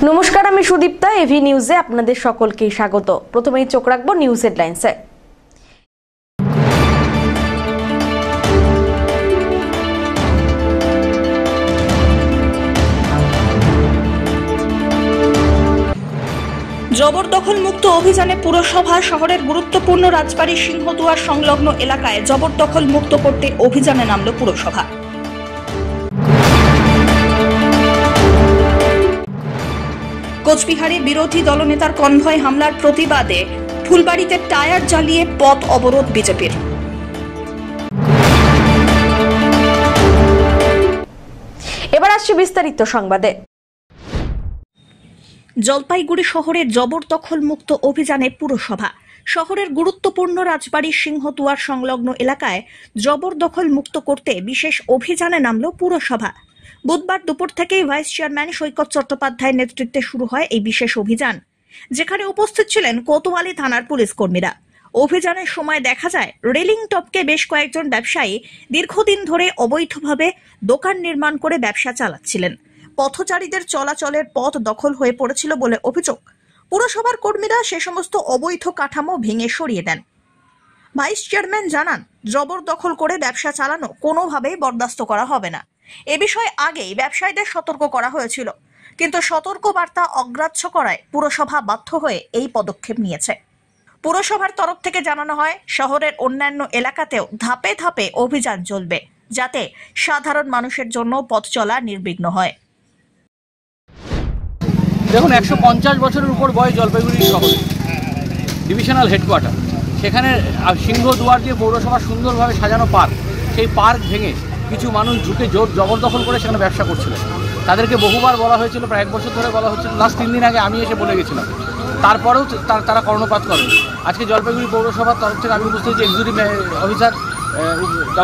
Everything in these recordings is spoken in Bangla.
নমস্কার, আমি সুদীপ্তা। এভি নিউজে আপনাদের সকলকে স্বাগত। প্রথমেই চোখ রাখবো নিউজ হেডলাইন্সে। জবরদখল মুক্ত অভিযানে পুরসভা শহরের গুরুত্বপূর্ণ রাজবাড়ী সিংহদুয়ার সংলগ্ন এলাকায় জবরদখল মুক্ত করতে অভিযানে নামল পুরসভা। কোচবিহারে বিরোধী দলনেতার কনভয় হামলার প্রতিবাদে ফুলবাড়িতে টায়ার জ্বালিয়ে পথ অবরোধ বিজেপির। এবার আসছে বিস্তারিত সংবাদে। জলপাইগুড়ি শহরের জবরদখল মুক্ত অভিযানে পুরসভা শহরের গুরুত্বপূর্ণ রাজবাড়ী সিংহদুয়ার সংলগ্ন এলাকায় জবরদখল মুক্ত করতে বিশেষ অভিযানে নামল পুরসভা। বুধবার দুপুর থেকেই ভাইস চেয়ারম্যান সৈকত চট্টোপাধ্যায়ের নেতৃত্বে শুরু হয় এই বিশেষ অভিযান, যেখানে উপস্থিত ছিলেন কোতোয়ালি থানার পুলিশ কর্মীরা। অভিযানের সময় দেখা যায় রেলিং টপকে বেশ কয়েকজন ব্যবসায়ী দীর্ঘদিন ধরে অবৈধভাবে দোকান নির্মাণ করে ব্যবসা চালাচ্ছিলেন। পথচারীদের চলাচলের পথ দখল হয়ে পড়েছিল বলে অভিযোগ। পুরসভার কর্মীরা সে সমস্ত অবৈধ কাঠামো ভেঙে সরিয়ে দেন। ভাইস চেয়ারম্যান জানান, জবরদখল করে ব্যবসা চালানো কোনোভাবেই বরদাস্ত করা হবে না। এ বিষয়ে আগেই ব্যবসায়ীদের সতর্ক করা হয়েছিল, কিন্তু সতর্ক বার্তা অগ্রাহ্য করায় পুরসভা বাধ্য হয়ে এই পদক্ষেপ নিয়েছে। পুরসভার তরফ থেকে জানানো হয়, শহরের অন্যান্য এলাকাতেও ধাপে ধাপে অভিযান চলবে, যাতে সাধারণ মানুষের জন্য পথ চলা নির্বিঘ্ন হয়। দেখুন, 150 বছরের উপর বয়স জলপাইগুড়ি শহরে ডিভিশনাল হেডকোয়ার্টার। সেখানে সিংহদুয়ার দিয়ে পৌরসভা সুন্দরভাবে সাজানো পার্ক, সেই পার্ক ভেঙে কিছু মানুষ ঢুকে জবরদখল করে সেখানে ব্যবসা করছিলেন। তাদেরকে বহুবার বলা হয়েছিল, প্রায় 1 বছর ধরে বলা হচ্ছিল। লাস্ট 3 দিন আগে আমি এসে বলে গেছিলাম, তারপরেও তারা কর্ণপাত করেন। আজকে জলপাইগুড়ি পৌরসভার তরফ থেকে আমি উপস্থিত হয়েছি, এক্সিকিউটিভ অফিসার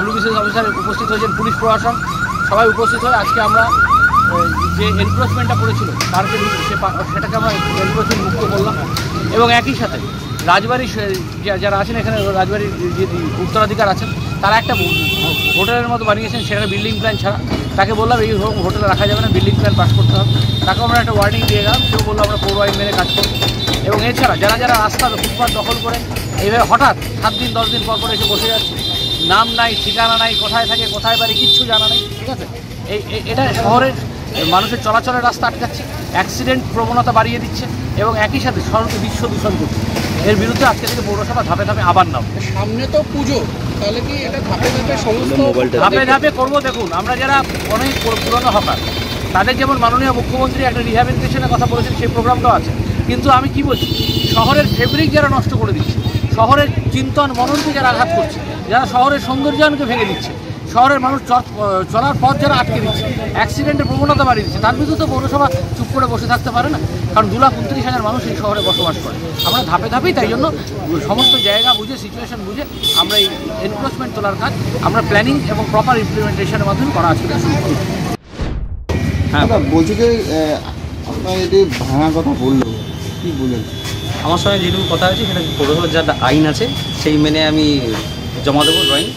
WBCS অফিসার উপস্থিত হয়েছেন, পুলিশ প্রশাসন সবাই উপস্থিত হয়ে আজকে আমরা যে এনক্রোচমেন্টটা করেছিল পার্কের সেটাকে আমরা এনক্রোচমেন্ট মুক্ত করলাম। এবং একই সাথে রাজবাড়ির যারা আছেন, এখানে রাজবাড়ির যে উত্তরাধিকার আছেন, তারা একটা হোটেলের মতো বানিয়েছেন, সেখানে বিল্ডিং প্ল্যান ছাড়া। তাকে বললাম এই হোটেলে রাখা যাবে না, বিল্ডিং প্ল্যান পাস করতে হবে। তাকেও আমরা একটা ওয়ার্নিং দিয়ে গেলাম, সেও বললো আমরা পৌর আইন মেনে কাজ করব। এবং এছাড়া যারা যারা রাস্তা ফুটপাথ দখল করে এইভাবে হঠাৎ 7 দিন 10 দিন পর এসে বসে যাচ্ছে, নাম নাই, ঠিকানা নাই, কোথায় থাকে কোথায় বাড়ি কিচ্ছু জানা নেই, ঠিক আছে, এটা শহরের মানুষের চলাচলের রাস্তা আটকাচ্ছে, অ্যাক্সিডেন্ট প্রবণতা বাড়িয়ে দিচ্ছে এবং একই সাথে শহরকে বিশ্ব দূষণ করছে। এর বিরুদ্ধে আজকে থেকে পৌরসভা ধাপে ধাপে আবার নাম। সামনে তো পুজো, তাহলে কি এটা ধাপে ধাপে সমস্ত ধাপে ধাপে করবো। দেখুন, আমরা যারা অনেক পুরনো হকার, তাদের যেমন মাননীয় মুখ্যমন্ত্রী একটা রিহ্যাবিলিটেশনের কথা বলেছেন, সেই প্রোগ্রামটাও আছে। কিন্তু আমি কি বলছি, শহরের ফেব্রিক যারা নষ্ট করে দিচ্ছে, শহরের চিন্তন মননকে যারা আঘাত করছে, যারা শহরের সৌন্দর্যায়নকে ভেঙে দিচ্ছে, শহরের মানুষ চলার পথ যারা আটকে দিচ্ছে, অ্যাক্সিডেন্টের প্রবণতা বাড়িয়ে দিচ্ছে, তার বিরুদ্ধে তো পৌরসভা চুপ করে বসে থাকতে পারে না। কারণ 2,29,000 মানুষ এই শহরে বসবাস করে। আমরা ধাপে ধাপেই তাই জন্য সমস্ত জায়গা বুঝে, সিচুয়েশন বুঝে আমরা এই এনক্রোচমেন্ট তোলার কাজ আমরা প্ল্যানিং এবং প্রপার ইমপ্লিমেন্টেশনের মাধ্যমে করা আজকে শুরু করি। হ্যাঁ, বলছি যে আপনার এটি ভাঙার কথা বললো, কী বলেন? আমার সঙ্গে যেটুকু কথা আছে সেটা পৌরসভার যা আইন আছে সেই মেনে আমি জমা দেবো ড্রয়িং।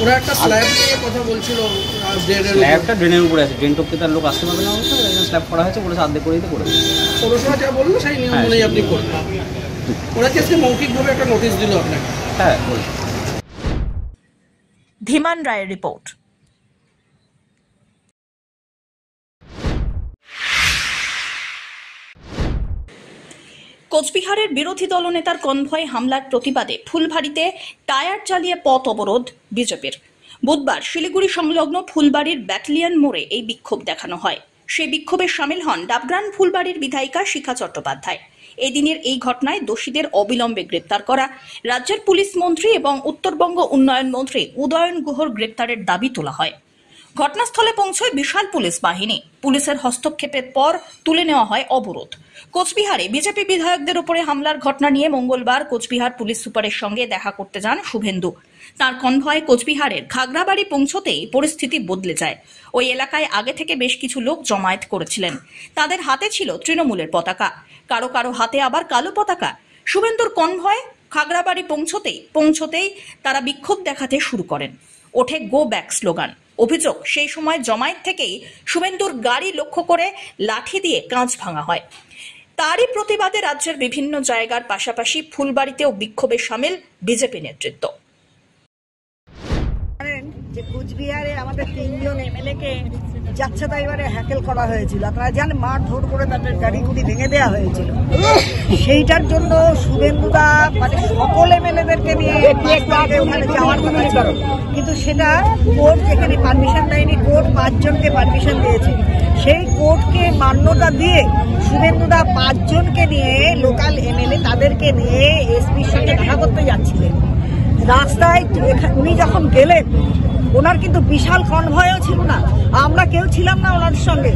ওরা একটা স্ল্যাব নিয়ে কথা বলছিল, স্ল্যাবটা ড্রেনের উপরে আছে, ড্রেন টপকে তার লোক আসতে পারবে না, স্ল্যাব করা হয়েছে, বলে সাধ্য করে দিতে করে দেবে। পৌরসভা যা বললো সেই নিয়ম অনুযায়ী আপনি করবেন। ওরা কি আজকে মৌখিকভাবে একটা নোটিশ দিল আপনাকে? হ্যাঁ, বলছি। ধীমান রায়ের রিপোর্ট। কোচবিহারের বিরোধী দলনেতার কনভয় হামলার প্রতিবাদে ফুলবাড়িতে টায়ার চালিয়ে পথ অবরোধ বিজেপির। বুধবার শিলিগুড়ি সংলগ্ন ফুলবাড়ির ব্যাটালিয়ন মোড়ে এই বিক্ষোভ দেখানো হয়। সেই বিক্ষোভে সামিল হন ডাবগ্রাম ফুলবাড়ির বিধায়িকা শিখা চট্টোপাধ্যায়। এদিনের এই ঘটনায় দোষীদের অবিলম্বে গ্রেপ্তার করা, রাজ্যের পুলিশ মন্ত্রী এবং উত্তরবঙ্গ উন্নয়ন মন্ত্রী উদয়ন গুহর গ্রেপ্তারের দাবি তোলা হয়। ঘটনাস্থলে পৌঁছয় বিশাল পুলিশ বাহিনী। পুলিশের হস্তক্ষেপের পর তুলে নেওয়া হয় অবরোধ। কোচবিহারে বিজেপি বিধায়কদের উপরে হামলার ঘটনা নিয়ে মঙ্গলবার কোচবিহার পুলিশ সুপারের সঙ্গে দেখা করতে যান শুভেন্দু। তার কনভয় কোচবিহারের খাগড়াবাড়ি পৌঁছতেই পরিস্থিতি বদলে যায়। ওই এলাকায় আগে থেকে বেশ কিছু লোক জমায়েত করেছিলেন। তাদের হাতে ছিল তৃণমূলের পতাকা, কারো কারো হাতে আবার কালো পতাকা। শুভেন্দুর কনভয় খাগড়াবাড়ি পৌঁছতেই তারা বিক্ষোভ দেখাতে শুরু করেন। ওঠে গো ব্যাক স্লোগান। অভিযোগ, সেই সময় জমায়েত থেকেই শুভেন্দুর গাড়ি লক্ষ্য করে লাঠি দিয়ে কাঁচ ভাঙা হয়। তারই প্রতিবাদে রাজ্যের বিভিন্ন জায়গার পাশাপাশি ফুলবাড়িতেও বিক্ষোভে সামিল বিজেপি নেতৃত্ব। যে কুচবিহারে আমাদের 3 জন এমএলএ-কে যাচ্ছে তাই এবারে হ্যাকেল করা হয়েছিল। আপনারা জানেন, মারধর করে তাদের গাড়িগুলি ভেঙে দেওয়া হয়েছিল। সেইটার জন্য শুভেন্দুদা মানে সকল এমএলএদেরকে নিয়ে ওখানে যাওয়ার কথা ছিল, কিন্তু সেটা কোর্ট যেখানে পারমিশন দেয়নি, কোর্ট 5 জনকে পারমিশন দিয়েছে। সেই কোর্টকে মান্যতা দিয়ে শুভেন্দুদা 5 জনকে নিয়ে, লোকাল এমএলএ তাদেরকে নিয়ে এসপির সঙ্গে দেখা করতে যাচ্ছিলেন। রাস্তায় উনি যখন গেলেন, ওনার কিন্তু বিশাল কনভয়ও ছিল না, আমরা কেউ ছিলাম না ওনার সঙ্গে।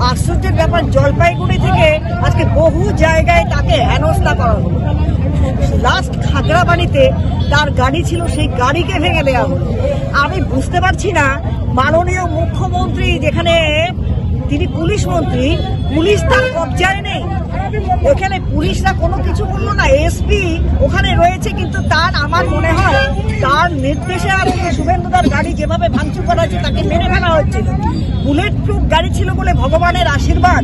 আশ্চর্যের ব্যাপার, জলপাইগুড়ি থেকে আজকে বহু জায়গায় তাকে হেনস্থা করা হলো। লাস্ট খাগড়াবাড়িতে তার গাড়ি ছিল, সেই গাড়িকে ভেঙে দেওয়া হলো। আমি বুঝতে পারছি না, মাননীয় মুখ্যমন্ত্রী যেখানে তিনি পুলিশ মন্ত্রী, পুলিশ তার কবজায় নেই, এখানে পুলিশরা কোনো কিছু করলো না। এসপি ওখানে রয়েছে, কিন্তু তার আমার মনে হয় তার নির্দেশে আজকে শুভেন্দুদার গাড়ি যেভাবে ভাঙচুর করা হচ্ছে তাকে মেরে ফেলা হচ্ছিল। বুলেট প্রুফ গাড়ি ছিল বলে ভগবানের আশীর্বাদ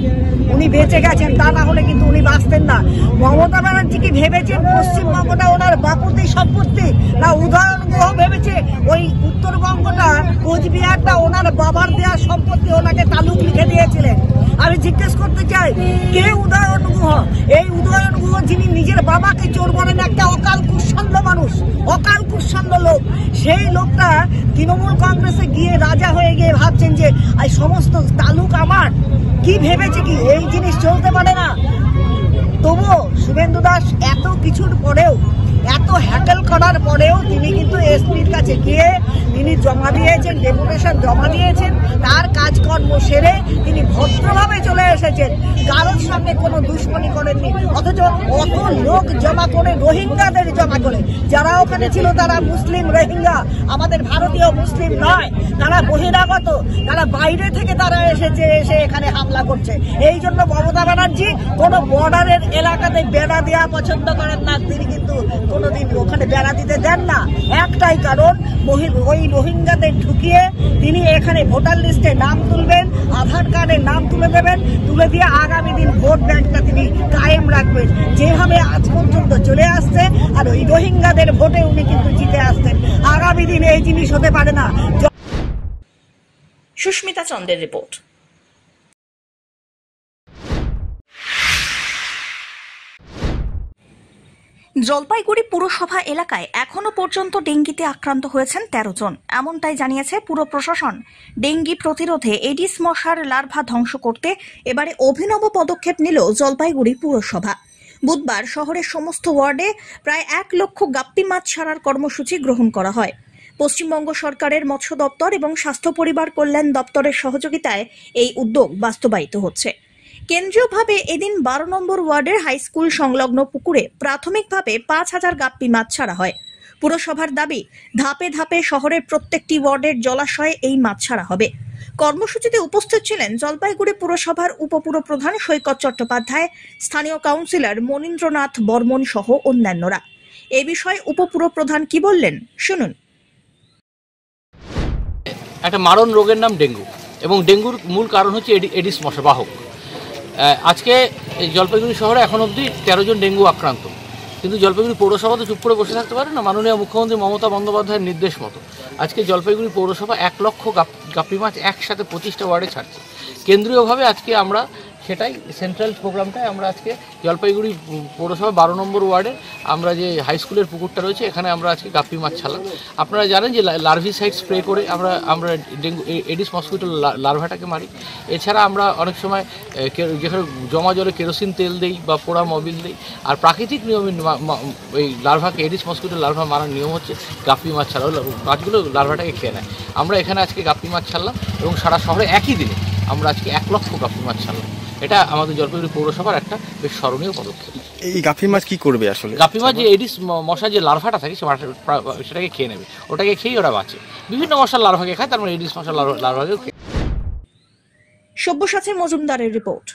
উনি বেঁচে গেছেন, তা না হলে কিন্তু উনি বাঁচতেন না। মমতা ব্যানার্জি কি ভেবেছেন পশ্চিমবঙ্গটা ওনার বাপুতি সম্পত্তি, না উদয়নগুহ ভেবেছে ওই উত্তরবঙ্গটা, কোচবিহারটা ওনার বাবার দেওয়া সম্পত্তি, ওনাকে তালুক লিখে দিয়েছিলেন? আমি জিজ্ঞেস করতে চাই, কে উদয়ন গুহ? এই উদয়ন গুহ যিনি নিজের বাবাকে চোর বলেন, একটা অকাল কুৎসন্ন মানুষ, অকাল কুৎসন্ন লোক। সেই লোকটা তৃণমূল কংগ্রেসে গিয়ে রাজা হয়ে গিয়ে ভাবছেন যে এই সমস্ত তালুক আমার। কি ভেবেছে কি এই জিনিস চলতে পারে না? তবুও শুভেন্দু দাস এত কিছুর পরেও, এত হ্যাকেল করার পরেও তিনি কিন্তু এসপির কাছে গিয়ে তিনি জমা দিয়েছেন, ডেপুটেশন জমা দিয়েছেন। তার কাজকর্ম সেরে তিনি ভদ্রভাবে চলে এসেছেন, কারোর সঙ্গে কোনো দুশ্মনী করেননি। অথচ অত লোক জমা করে, রোহিঙ্গাদের জমা করে, যারা ওখানে ছিল তারা মুসলিম রোহিঙ্গা, আমাদের ভারতীয় মুসলিম নয়, তারা বহিরাগত, তারা বাইরে থেকে তারা এসেছে, এসে এখানে হামলা করছে। এই জন্য মমতা ব্যানার্জি কোনো বর্ডারের এলাকাতে বেড়া দেওয়া পছন্দ করেন না, তিনি কিন্তু কোনোদিন ওখানে বেড়া দিতে দেন না। একটাই কারণ, ওই রোহিঙ্গাদের ঢুকিয়ে তিনি এখানে ভোটার লিস্টে নাম তুলবেন, আধার কার্ডে নাম তুলে দেবেন, তুলে দিয়ে আগামী দিন ভোট ব্যাংকটা তিনি কায়েম রাখবেন, যেভাবে আজ পর্যন্ত চলে আসছে। আর ওই রোহিঙ্গাদের ভোটে উনি কিন্তু জিতে আসছেন। আগামী দিন এই জিনিস হতে পারে না। সুস্মিতা চন্দ্রের রিপোর্ট। জলপাইগুড়ি পুরসভা এলাকায় এখনো পর্যন্ত ডেঙ্গিতে আক্রান্ত হয়েছেন 13 জন, এমনটাই জানিয়েছে পুর প্রশাসন। ডেঙ্গি প্রতিরোধে এডিস মশার লার্ভা ধ্বংস করতে এবারে অভিনব পদক্ষেপ নিল জলপাইগুড়ি পুরসভা। বুধবার শহরের সমস্ত ওয়ার্ডে প্রায় 1 লক্ষ গাপ্পি মাছ ছাড়ার কর্মসূচি গ্রহণ করা হয়। পশ্চিমবঙ্গ সরকারের মৎস্য দপ্তর এবং স্বাস্থ্য পরিবার কল্যাণ দপ্তরের সহযোগিতায় এই উদ্যোগ বাস্তবায়িত হচ্ছে। কেন্দ্রীয়ভাবে এদিন 12 নম্বর ওয়ার্ডের হাই স্কুল সংলগ্ন পুকুরে প্রাথমিকভাবে 5000 গাপ্পি মাছ ছাড়া হয়। পুরসভার দাবি, ধাপে ধাপে শহরের প্রত্যেকটি ওয়ার্ডের জলাশয়ে এই মাছ ছাড়া হবে। কর্মসূচিতে উপস্থিত ছিলেন জলপাইগুড়ি পুরসভার উপপুরপ্রধান সৈকত চট্টোপাধ্যায়, স্থানীয় কাউন্সিলর মনীন্দ্রনাথ বর্মন সহ অন্যান্যরা। এ বিষয়ে উপপুরপ্রধান কি বললেন শুনুন। একটা মারণ রোগের নাম ডেঙ্গু, এবং ডেঙ্গুর মূল কারণ হচ্ছে এডিস মশা বাহক। আজকে জলপাইগুড়ি শহরে এখন অবধি 13 জন ডেঙ্গু আক্রান্ত, কিন্তু জলপাইগুড়ি পৌরসভা তো চুপ করে বসে থাকতে পারে না। মাননীয় মুখ্যমন্ত্রী মমতা বন্দ্যোপাধ্যায়ের নির্দেশ মতো আজকে জলপাইগুড়ি পৌরসভা 1 লক্ষ গাপ্পি মাছ একসাথে 25টা ওয়ার্ডে ছাড়ছে। কেন্দ্রীয়ভাবে আজকে আমরা সেটাই সেন্ট্রাল প্রোগ্রামটায় আমরা আজকে জলপাইগুড়ি পৌরসভা 12 নম্বর ওয়ার্ডের আমরা যে হাই স্কুলের পুকুরটা রয়েছে এখানে আমরা আজকে গাপ্পি মাছ ছাড়লাম। আপনারা জানেন যে লার্ভিসাইড স্প্রে করে আমরা ডেঙ্গু এডিস মসকিউটো লার্ভাটাকে মারি। এছাড়া আমরা অনেক সময় যেখানে জমা জলে কেরোসিন তেল দিই বা পোড়া মোবিল দিই। আর প্রাকৃতিক নিয়মে এই লার্ভাকে, এডিস মসকিউটো লার্ভা মারার নিয়ম হচ্ছে গাপ্পি মাছ ছাড়া, মাছগুলো লার্ভাটাকে খেয়ে নেয়। আমরা এখানে আজকে গাপ্পি মাছ ছাড়লাম এবং সারা শহরে একই দিনে আমরা আজকে 1 লক্ষ গাপ্পি মাছ ছাড়লাম। এটা আমাদের জলপাইগুড়ি পৌরসভার একটা বেশ স্মরণীয় পদক্ষেপ। এই গাপ্পি মাছ কি করবে আসলে? গাপ্পি মাছ যে এডিস মশা যে লার্ভাটা থাকে সেটাকে খেয়ে নেবে, ওটাকে খেয়েই ওরা বাঁচে। বিভিন্ন মশার লার্ভাকে খায়, তার মানে এডিস মশার লার্ভাকেও খেয়ে। সব্যসাচী মজুমদারের রিপোর্ট।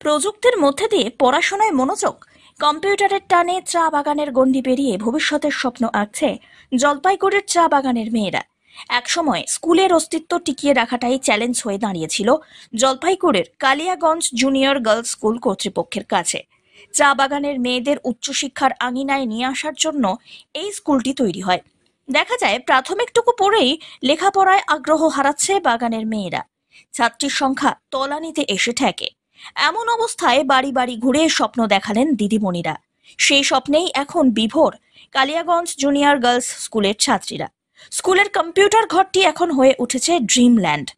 প্রযুক্তির মধ্যে দিয়ে পড়াশোনায় মনোযোগ, কম্পিউটারের টানে চা বাগানের গণ্ডি পেরিয়ে ভবিষ্যতের স্বপ্ন আঁকছে জলপাইগুড়ির চা বাগানের মেয়েরা। একসময় স্কুলের অস্তিত্ব টিকিয়ে রাখাটাই চ্যালেঞ্জ হয়ে দাঁড়িয়েছিল জলপাইগুড়ির কালিয়াগঞ্জ জুনিয়র গার্লস স্কুল কর্তৃপক্ষের কাছে। চা বাগানের মেয়েদের উচ্চশিক্ষার আঙিনায় নিয়ে আসার জন্য এই স্কুলটি তৈরি হয়। দেখা যায় প্রাথমিকটুকু পড়েই লেখাপড়ায় আগ্রহ হারাচ্ছে বাগানের মেয়েরা। ছাত্রীর সংখ্যা তলানিতে এসে ঠেকে। এমন অবস্থায় বাড়ি বাড়ি ঘুরে স্বপ্ন দেখালেন দিদিমণিরা। সেই স্বপ্নেই এখন বিভোর কালিয়াগঞ্জ জুনিয়র গার্লস স্কুলের ছাত্রীরা। স্কুলের কম্পিউটার ঘরটি এখন হয়ে উঠেছে ড্রিমল্যান্ড,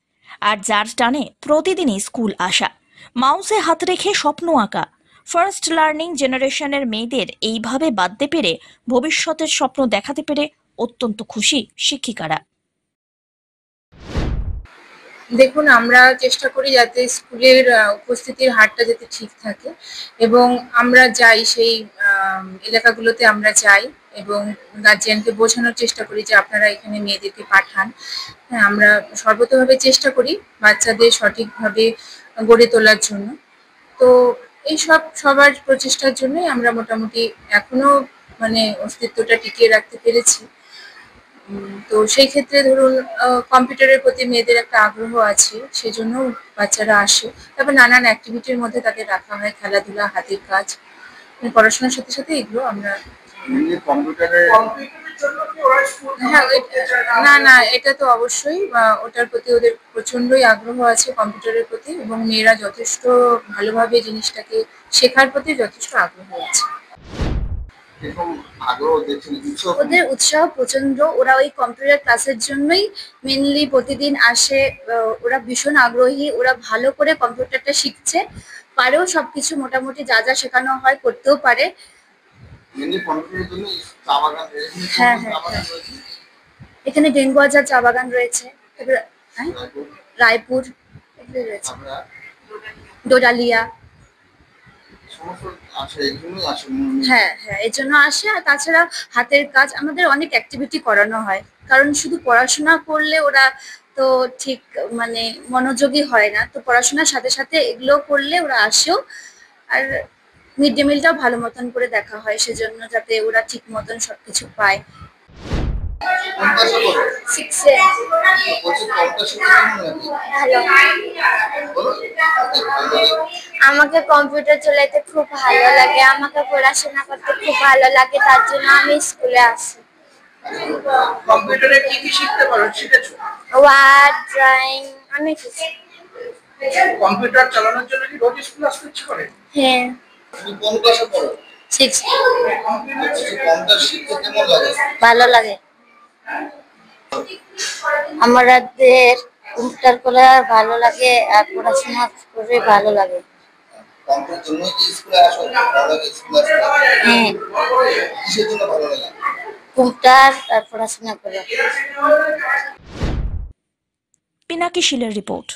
আর যার টানে প্রতিদিনই স্কুল আসা, মাউসে হাত রেখে স্বপ্ন আঁকা। ফার্স্ট লার্নিং জেনারেশনের মেয়েদের এইভাবে বাঁধতে পেরে, ভবিষ্যতের স্বপ্ন দেখাতে পেরে অত্যন্ত খুশি শিক্ষিকারা। দেখুন, আমরা চেষ্টা করি যাতে স্কুলের উপস্থিতির হারটা যাতে ঠিক থাকে, এবং আমরা যাই সেই এলাকাগুলোতে আমরা যাই এবং গার্জিয়ানকে বোঝানোর চেষ্টা করি যে আপনারা এখানে মেয়েদেরকে পাঠান। হ্যাঁ, আমরা সর্বতোভাবে চেষ্টা করি বাচ্চাদের সঠিকভাবে গড়ে তোলার জন্য। তো এই সবার প্রচেষ্টার জন্যই আমরা মোটামুটি এখনো অস্তিত্বটা টিকিয়ে রাখতে পেরেছি। তো সেই ক্ষেত্রে ধরুন কম্পিউটারের প্রতি মেয়েদের একটা আগ্রহ আছে, সেজন্য বাচ্চারা আসে। তারপর নানান অ্যাক্টিভিটির মধ্যে তাদের রাখা হয়, খেলাধুলা, হাতের কাজ, পড়াশোনার সাথে সাথে এগুলো আমরা। হ্যাঁ, না, এটা তো অবশ্যই, ওটার প্রতি ওদের প্রচন্ডই আগ্রহ আছে, কম্পিউটারের প্রতি, এবং মেয়েরা যথেষ্ট ভালোভাবে জিনিসটাকে শেখার প্রতি যথেষ্ট আগ্রহ আছে। ওদের উৎসাহ প্রচন্ড। ওরা ওই কম্পিউটার ক্লাসের জন্যই মেনলি প্রতিদিন আসে। ওরা ভীষণ আগ্রহী, ওরা ভালো করে কম্পিউটারটা শিখছে, পারেও সবকিছু মোটামুটি যা যা শেখানো হয় করতেও পারে। হ্যাঁ, এখানে ডেঙ্গুয়াজার চা বাগান রয়েছে, রায়পুর রয়েছে, ডোডালিয়া। হ্যাঁ, এর জন্য আসে। আর তাছাড়া হাতের কাজ, আমাদের অনেক অ্যাক্টিভিটি করানো হয়, কারণ শুধু পড়াশোনা করলে ওরা তো ঠিক মনোযোগী হয় না। তো পড়াশোনার সাথে সাথে এগুলো করলে ওরা আসেও। আর মিড ডে মিলটাও ভালো মতন করে দেখা হয়, সেজন্য যাতে ওরা ঠিক মতন সবকিছু পায়। আমাকে কম্পিউটার চালাইতে খুব ভালো লাগে, আমাকে পড়াশোনা করতে খুব ভালো লাগে, তার জন্য আমি স্কুলে আসি। কম্পিউটারে কি কি শিখতে পারো, শিখেছো? ওয়ার্ড, ড্রয়িং, অনেক কিছু। কম্পিউটার চালানোর জন্য কি রোজ স্কুল আসতে ইচ্ছে করে? হ্যাঁ। তুমি কোন ক্লাসে পড়ো? 6। কম্পিউটার শিখতে কেমন লাগে? ভালো লাগে। আমাদের কম্পিউটার করে ভালো লাগে, আর পড়াশোনা করে ভালো লাগে। কম্পিউটার জন্য কি স্কুলে আসো? ভালো লাগে স্কুলে আসতে? হ্যাঁ। কিসের জন্য ভালো লাগে? কম্পিউটার আর পড়াশোনা করে। পিনাকি শিলের রিপোর্ট।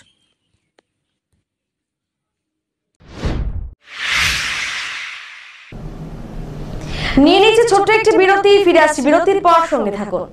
নিয়ে নিচ্ছে ছোট্ট একটি বিরতি, ফিরে আসছি বিরতির পর, সঙ্গে থাকুন।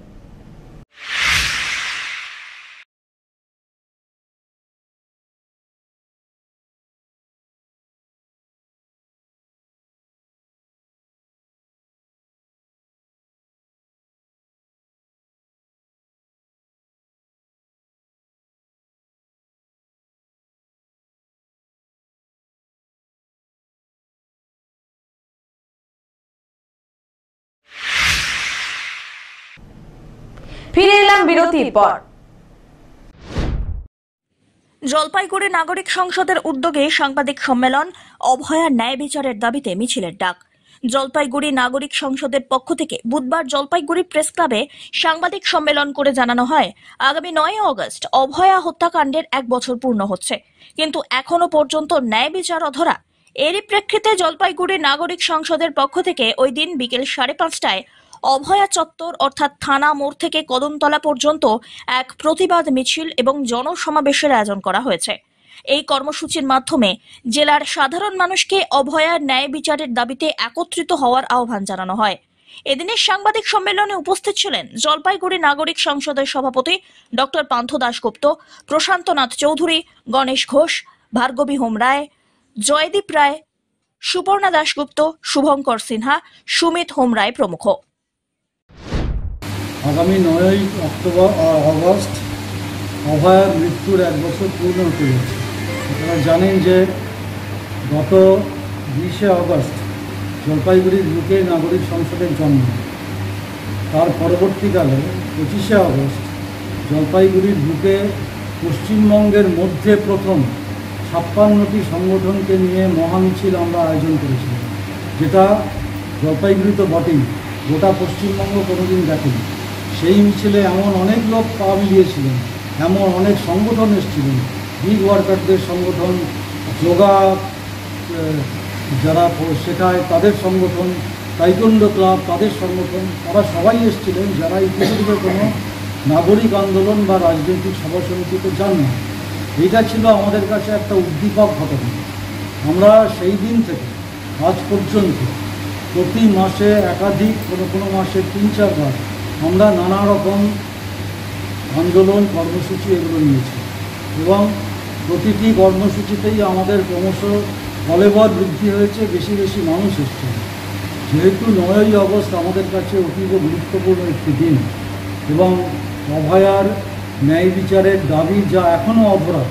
ফিরে এলাম বিরতির পর। জলপাইগুড়ি নাগরিক সংসদের উদ্যোগে সাংবাদিক সম্মেলন, অভয়ার ন্যায় বিচারের দাবিতে মিছিলের ডাক। জলপাইগুড়ি নাগরিক সংসদের পক্ষ থেকে বুধবার জলপাইগুড়ি প্রেস ক্লাবে সাংবাদিক সম্মেলন করে জানানো হয়, আগামী 9 আগস্ট অভয়া হত্যাকাণ্ডের 1 বছর পূর্ণ হচ্ছে, কিন্তু এখনো পর্যন্ত ন্যায় বিচার অধরা। এরই প্রেক্ষিতে জলপাইগুড়ি নাগরিক সংসদের পক্ষ থেকে ওই দিন বিকেল 5:30টায় অভয়া চত্বর অর্থাৎ থানা মোড় থেকে কদমতলা পর্যন্ত এক প্রতিবাদ মিছিল এবং জনসমাবেশের আয়োজন করা হয়েছে। এই কর্মসূচির মাধ্যমে জেলার সাধারণ মানুষকে অভয়ার ন্যায় বিচারের দাবিতে একত্রিত হওয়ার আহ্বান জানানো হয়। এদিনের সাংবাদিক সম্মেলনে উপস্থিত ছিলেন জলপাইগুড়ি নাগরিক সংসদের সভাপতি ডক্টর পান্থ দাশগুপ্ত, প্রশান্তনাথ চৌধুরী, গণেশ ঘোষ, ভার্গবী হোম রায়, জয়দীপ রায় সুপর্ণা দাশগুপ্ত, শুভঙ্কর সিনহা, সুমিত হোমরায় প্রমুখ। আগামী 9ই আগস্ট অভয়ার মৃত্যুর 1 বছর পূর্ণ হতে যাচ্ছে। আপনারা জানেন যে গত 20শে আগস্ট জলপাইগুড়ির বুকে নাগরিক সংসদের জন্ম। তার পরবর্তীকালে 25শে আগস্ট জলপাইগুড়ির বুকে পশ্চিমবঙ্গের মধ্যে প্রথম 56টি সংগঠনকে নিয়ে মহামিছিল আমরা আয়োজন করেছিলাম, যেটা জলপাইগুড়ি তো বটেই, গোটা পশ্চিমবঙ্গ কোনোদিন দেখেনি। সেই মিছিলে এমন অনেক লোক পা মিলিয়েছিলেন, এমন অনেক সংগঠন এসেছিলেন, গিগ ওয়ার্কারদের সংগঠন, যোগা যারা শেখায় তাদের সংগঠন, তাইকোন্ডো ক্লাব তাদের সংগঠন, তারা সবাই এসেছিলেন যারা ইতিপূর্বে কোনো নাগরিক আন্দোলন বা রাজনৈতিক সভা সমিতিতে যান না। এইটা ছিল আমাদের কাছে একটা উদ্দীপক ঘটনা। আমরা সেই দিন থেকে আজ পর্যন্ত প্রতি মাসে একাধিক, কোনো মাসে 3-4 বার আমরা নানা রকম আন্দোলন কর্মসূচি এগুলো নিয়েছি এবং প্রতিটি কর্মসূচিতেই আমাদের ক্রমশ ফলবর বৃদ্ধি হয়েছে, বেশি বেশি মানুষ এসছে। যেহেতু 9ই আগস্ট আমাদের কাছে অতীব গুরুত্বপূর্ণ একটি দিন এবং অভয়ার ন্যায় বিচারের দাবি যা এখনও অধরা,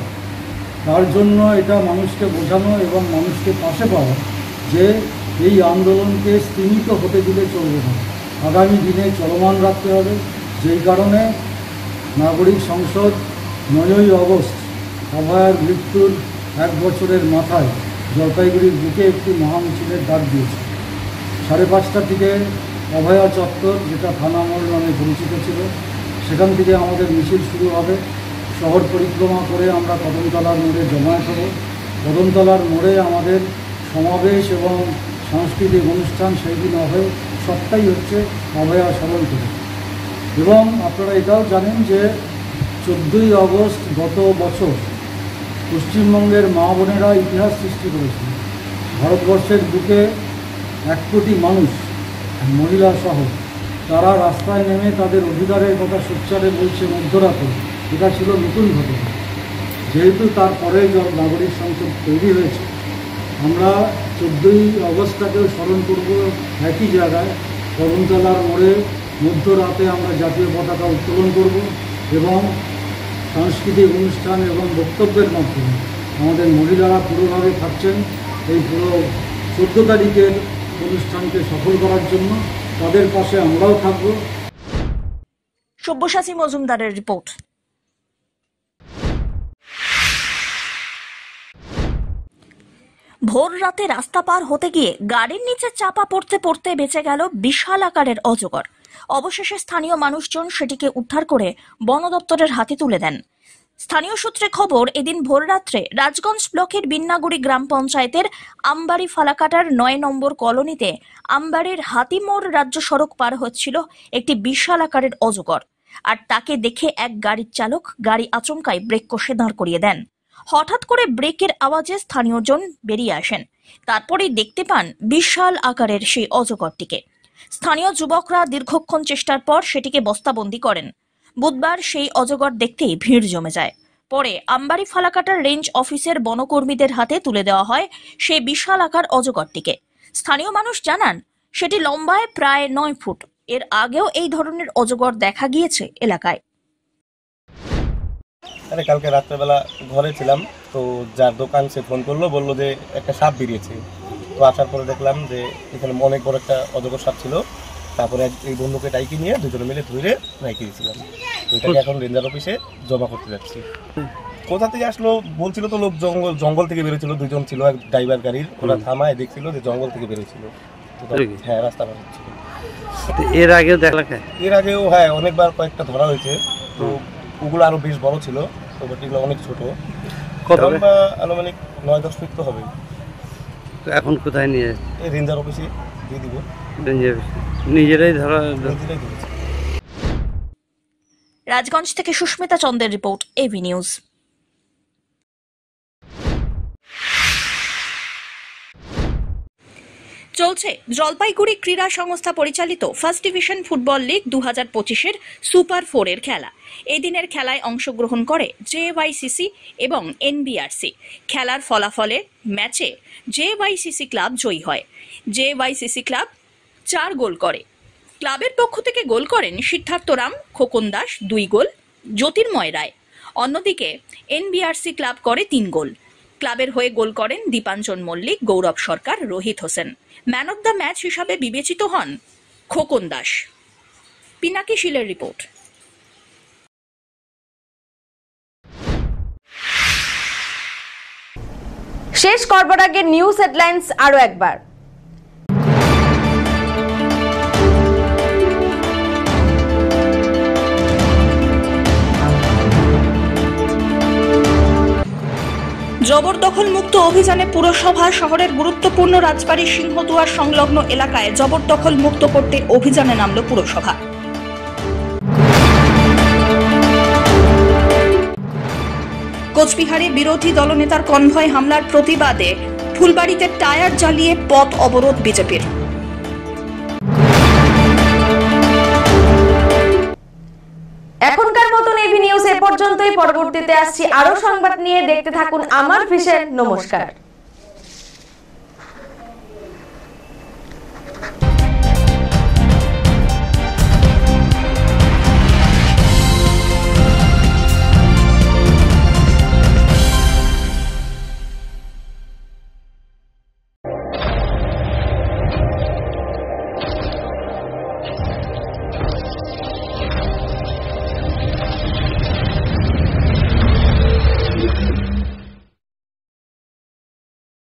তার জন্য এটা মানুষকে বোঝানো এবং মানুষকে পাশে পাওয়া যে এই আন্দোলনকে স্তীমিত হতে দিলে চলবে না, আগামী দিনে চলমান রাখতে হবে। যেই কারণে নাগরিক সংসদ 9ই আগস্ট অভয়ার মৃত্যুর 1 বছরের মাথায় জলপাইগুড়ির বুকে একটি মহামিছিলের ডাক দিয়েছে। 5:30টা থেকে অভয়া চত্বর, যেটা থানা মোড় নামে পরিচিত ছিল, সেখান থেকে আমাদের মিছিল শুরু হবে। শহর পরিক্রমা করে আমরা কদমতলার মোড়ে জমায়েত হব। কদমতলার মোড়ে আমাদের সমাবেশ এবং সাংস্কৃতিক অনুষ্ঠান সেই দিন হবে। সবটাই হচ্ছে অভয়া স্মরণ করে। এবং আপনারা এটাও জানেন যে 14ই আগস্ট গত বছর পশ্চিমবঙ্গের মা বোনেরা ইতিহাস সৃষ্টি করেছিল। ভারতবর্ষের বুকে 1 কোটি মানুষ, মহিলা সহ, তারা রাস্তায় নেমে তাদের অধিকারের কথা সোচ্চারে বলছে মধ্যরাতে। এটা ছিল নতুন ঘটনা। যেহেতু তারপরে নাগরিক সংসদ তৈরি হয়েছে, আমরা 14ই আগস্টটাকেও স্মরণ করব একই জায়গায়। কদমতলার মোড়ে মধ্যরাতে আমরা জাতীয় পতাকা উত্তোলন করব এবং সাংস্কৃতিক অনুষ্ঠান এবং বক্তব্যের মাধ্যমে আমাদের মহিলারা পুরোভাবে থাকছেন এই পুরো 14 তারিখের অনুষ্ঠানকে সফল করার জন্য। তাদের পাশে আমরাও থাকব। সব্যসাচী মজুমদারের রিপোর্ট। ভোর রাতে রাস্তা পার হতে গিয়ে গাড়ির নিচে চাপা পড়তে পড়তে বেঁচে গেল বিশাল আকারের অজগর। অবশেষে স্থানীয় মানুষজন সেটিকে উদ্ধার করে বন দপ্তরের হাতে তুলে দেন। স্থানীয় সূত্রে খবর, এদিন ভোররাত্রে রাজগঞ্জ ব্লকের বিন্নাগুড়ি গ্রাম পঞ্চায়েতের আমবাড়ি ফালাকাটার 9 নম্বর কলোনিতে আমবাড়ির হাতিমোড় রাজ্য সড়ক পার হচ্ছিল একটি বিশাল আকারের অজগর। আর তাকে দেখে এক গাড়ির চালক গাড়ি আচমকাই ব্রেক কষে দাঁড় করিয়ে দেন। হঠাৎ করে ব্রেকের আওয়াজে স্থানীয়জন বেরিয়ে আসেন। তারপরেই দেখতে পান বিশাল আকারের সেই অজগরটিকে। স্থানীয় যুবকরা দীর্ঘক্ষণ চেষ্টার পর সেটিকে বস্তাবন্দি করেন। বুধবার সেই অজগর দেখতেই ভিড় জমে যায়। পরে আমবাড়ি ফালাকাটার রেঞ্জ অফিসের বনকর্মীদের হাতে তুলে দেওয়া হয় সেই বিশাল আকার অজগরটিকে। স্থানীয় মানুষ জানান, সেটি লম্বায় প্রায় 9 ফুট। এর আগেও এই ধরনের অজগর দেখা গিয়েছে এলাকায়। আরে কালকে রাত্রেবেলা ঘরে ছিলাম, তো যার দোকান সে ফোন করলো, বললো যে একটা সাপ বেরিয়েছে। তো আসার পরে দেখলাম যে এখানে অনেক বড় একটা অজগর সাপ ছিল। তারপরে এই বন্ধুকে ডাইকে নিয়ে দুজনে মিলে ধরে রেখে দিয়েছিলাম। তো এটাকে এখন রেঞ্জার অফিসে জমা করতে যাচ্ছি। কোথা থেকে আসলো বলছিল তো লোক জঙ্গল থেকে বেরোছিল, 2 জন ছিল, এক ড্রাইভার গাড়ির। ওরা থামায় দেখছিল যে জঙ্গল থেকে বেরোছিল। হ্যাঁ, রাস্তা পার হচ্ছিল। এর আগেও দেখা? এর আগেও হ্যাঁ, অনেকবার কয়েকটা ধরা হয়েছে। তো ওগুলো আরো বেশ বড় ছিল, তো এগুলো অনেক ছোট। লম্বা আনুমানিক 9-10 ফিট তো হবে। এখন কোথায় নিয়ে? এই রেঞ্জার অফিসে দিয়ে দিব। নিজেরাই ধরা? রাজগঞ্জ থেকে সুস্মিতা চন্দ্রের রিপোর্ট, এভি নিউজ। চলছে জলপাইগুড়ি ক্রীড়া সংস্থা পরিচালিত ফার্স্ট ডিভিশন ফুটবল লিগ 2025-এর সুপার 4-এর খেলা। এই দিনের খেলায় অংশগ্রহণ করে জেওয়াইসিসি এবং এনবিআরসি। খেলার ফলাফলে ম্যাচে জেওয়াইসিসি ক্লাব জয়ী হয়। জেওয়াইসিসি ক্লাব 4 গোল করে। ক্লাবের পক্ষ থেকে গোল করেন সিদ্ধার্থ রাম, খোকন দাস 2 গোল, জ্যোতির্ময় রায়। অন্যদিকে এনবিআরসি ক্লাব করে 3 গোল। ক্লাবের হয়ে গোল করেন Dipanjan Mallick, Gourab Sarkar, Rohit Hossain. Man of the match হিসাবে বিবেচিত হন খোকন দাস। পিনাকি শীলের রিপোর্ট। শেষ করবার আগে নিউজ হেডলাইন্স আরো একবার। জবরদখল মুক্ত অভিযানে পুরসভা শহরের গুরুত্বপূর্ণ রাজবাড়ী সিংহদুয়ার সংলগ্ন এলাকায় জবরদখল মুক্ত করতে অভিযানে নামল পুরসভা। কোচবিহারে বিরোধী দলনেতার কনভয় হামলার প্রতিবাদে ফুলবাড়িতে টায়ার জ্বালিয়ে পথ অবরোধ বিজেপির। এখনকার মতন এভি নিউজ এ পর্যন্তই। পরবর্তীতে আসছি আরো সংবাদ নিয়ে। দেখতে থাকুন আমার ভিশন। নমস্কার।